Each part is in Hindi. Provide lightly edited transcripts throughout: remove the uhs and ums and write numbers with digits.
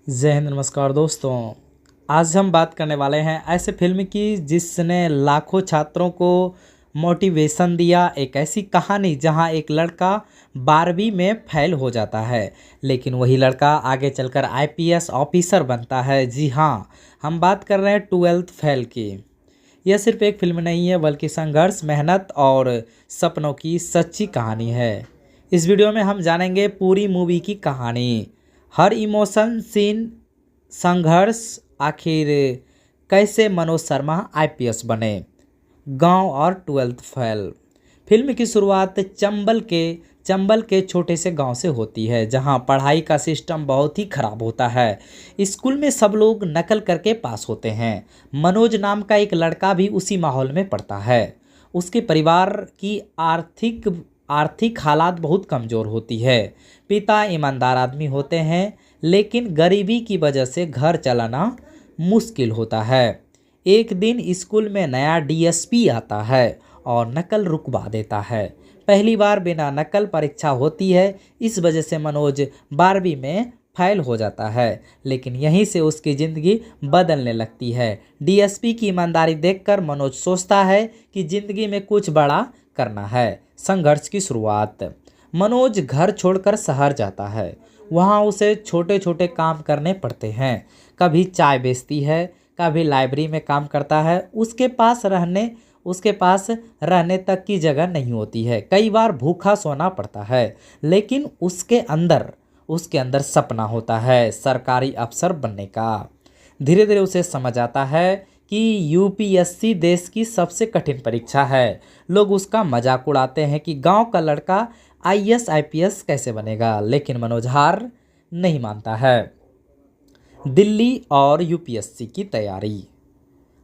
जय हिंद। नमस्कार दोस्तों, आज हम बात करने वाले हैं ऐसे फिल्म की जिसने लाखों छात्रों को मोटिवेशन दिया। एक ऐसी कहानी जहां एक लड़का 12वीं में फेल हो जाता है, लेकिन वही लड़का आगे चलकर आईपीएस ऑफिसर बनता है। जी हाँ, हम बात कर रहे हैं 12th फेल की। यह सिर्फ एक फिल्म नहीं है, बल्कि संघर्ष, मेहनत और सपनों की सच्ची कहानी है। इस वीडियो में हम जानेंगे पूरी मूवी की कहानी, हर इमोशन, सीन, संघर्ष, आखिर कैसे मनोज शर्मा आईपीएस बने, गांव और 12th फेल। फिल्म की शुरुआत चंबल के छोटे से गांव से होती है, जहां पढ़ाई का सिस्टम बहुत ही खराब होता है। स्कूल में सब लोग नकल करके पास होते हैं। मनोज नाम का एक लड़का भी उसी माहौल में पढ़ता है। उसके परिवार की आर्थिक हालात बहुत कमज़ोर होती है। पिता ईमानदार आदमी होते हैं, लेकिन गरीबी की वजह से घर चलाना मुश्किल होता है। एक दिन स्कूल में नया डीएसपी आता है और नकल रुकवा देता है। पहली बार बिना नकल परीक्षा होती है, इस वजह से मनोज 12वीं में फेल हो जाता है, लेकिन यहीं से उसकी ज़िंदगी बदलने लगती है। डीएसपी की ईमानदारी देखकर मनोज सोचता है कि ज़िंदगी में कुछ बड़ा करना है। संघर्ष की शुरुआत, मनोज घर छोड़कर शहर जाता है। वहाँ उसे छोटे छोटे काम करने पड़ते हैं। कभी चाय बेचती है, कभी लाइब्रेरी में काम करता है। उसके पास रहने तक की जगह नहीं होती है। कई बार भूखा सोना पड़ता है, लेकिन उसके अंदर सपना होता है सरकारी अफसर बनने का। धीरे धीरे उसे समझ आता है कि यूपीएससी देश की सबसे कठिन परीक्षा है। लोग उसका मजाक उड़ाते हैं कि गांव का लड़का आईएएस आईपीएस कैसे बनेगा, लेकिन मनोज हार नहीं मानता है। दिल्ली और यूपीएससी की तैयारी,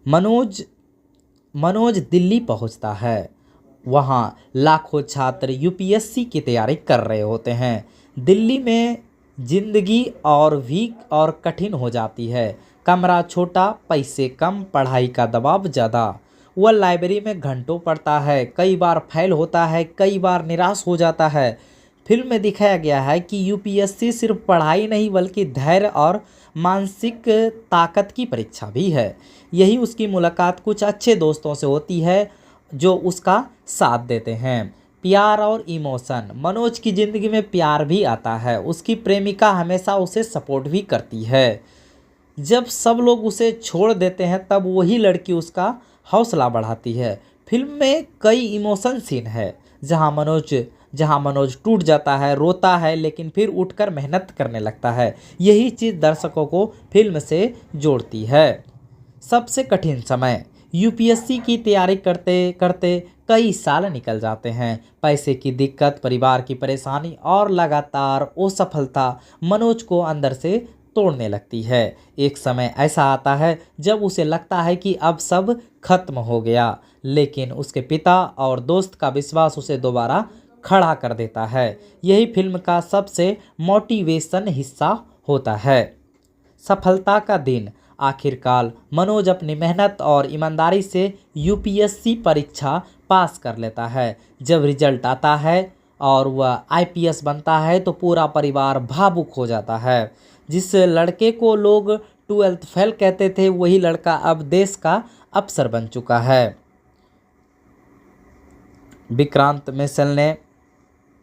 मनोज दिल्ली पहुंचता है। वहां लाखों छात्र यूपीएससी की तैयारी कर रहे होते हैं। दिल्ली में जिंदगी और कठिन हो जाती है। कमरा छोटा, पैसे कम, पढ़ाई का दबाव ज़्यादा। वह लाइब्रेरी में घंटों पढ़ता है, कई बार फेल होता है, कई बार निराश हो जाता है। फिल्म में दिखाया गया है कि यूपीएससी सिर्फ पढ़ाई नहीं, बल्कि धैर्य और मानसिक ताकत की परीक्षा भी है। यही उसकी मुलाकात कुछ अच्छे दोस्तों से होती है जो उसका साथ देते हैं। प्यार और इमोशन, मनोज की ज़िंदगी में प्यार भी आता है। उसकी प्रेमिका हमेशा उसे सपोर्ट भी करती है। जब सब लोग उसे छोड़ देते हैं, तब वही लड़की उसका हौसला बढ़ाती है। फिल्म में कई इमोशन सीन है जहां मनोज टूट जाता है, रोता है, लेकिन फिर उठकर मेहनत करने लगता है। यही चीज़ दर्शकों को फिल्म से जोड़ती है। सबसे कठिन समय, यूपीएससी की तैयारी करते करते कई साल निकल जाते हैं। पैसे की दिक्कत, परिवार की परेशानी और लगातार असफलता मनोज को अंदर से तोड़ने लगती है। एक समय ऐसा आता है जब उसे लगता है कि अब सब खत्म हो गया, लेकिन उसके पिता और दोस्त का विश्वास उसे दोबारा खड़ा कर देता है। यही फिल्म का सबसे मोटिवेशन हिस्सा होता है। सफलता का दिन, आखिरकार मनोज अपनी मेहनत और ईमानदारी से यूपीएससी परीक्षा पास कर लेता है। जब रिजल्ट आता है और वह आईपीएस बनता है, तो पूरा परिवार भावुक हो जाता है। जिस लड़के को लोग 12th फेल कहते थे, वही लड़का अब देश का अफसर बन चुका है। विक्रांत मिश्रा ने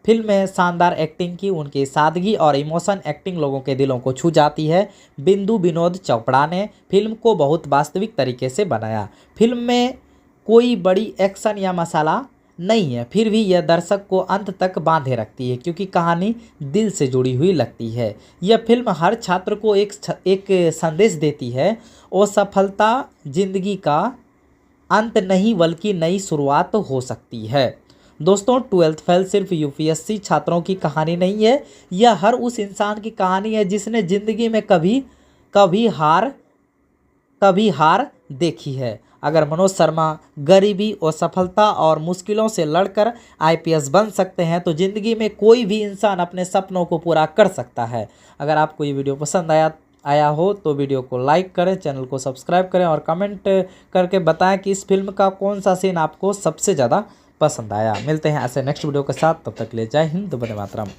फिल्म में शानदार एक्टिंग की। उनकी सादगी और इमोशन एक्टिंग लोगों के दिलों को छू जाती है। बिंदु विनोद चोपड़ा ने फिल्म को बहुत वास्तविक तरीके से बनाया। फिल्म में कोई बड़ी एक्शन या मसाला नहीं है, फिर भी यह दर्शक को अंत तक बांधे रखती है, क्योंकि कहानी दिल से जुड़ी हुई लगती है। यह फिल्म हर छात्र को एक संदेश देती है। असफलता जिंदगी का अंत नहीं, बल्कि नई शुरुआत हो सकती है। दोस्तों, 12th फेल सिर्फ यूपीएससी छात्रों की कहानी नहीं है, यह हर उस इंसान की कहानी है जिसने ज़िंदगी में कभी हार देखी है। अगर मनोज शर्मा गरीबी, असफलता और मुश्किलों से लड़कर आईपीएस बन सकते हैं, तो ज़िंदगी में कोई भी इंसान अपने सपनों को पूरा कर सकता है। अगर आपको ये वीडियो पसंद आया हो तो वीडियो को लाइक करें, चैनल को सब्सक्राइब करें और कमेंट करके बताएं कि इस फिल्म का कौन सा सीन आपको सबसे ज़्यादा पसंद आया। मिलते हैं ऐसे नेक्स्ट वीडियो के साथ, तब तक के लिए जय हिंद, वंदे मातरम।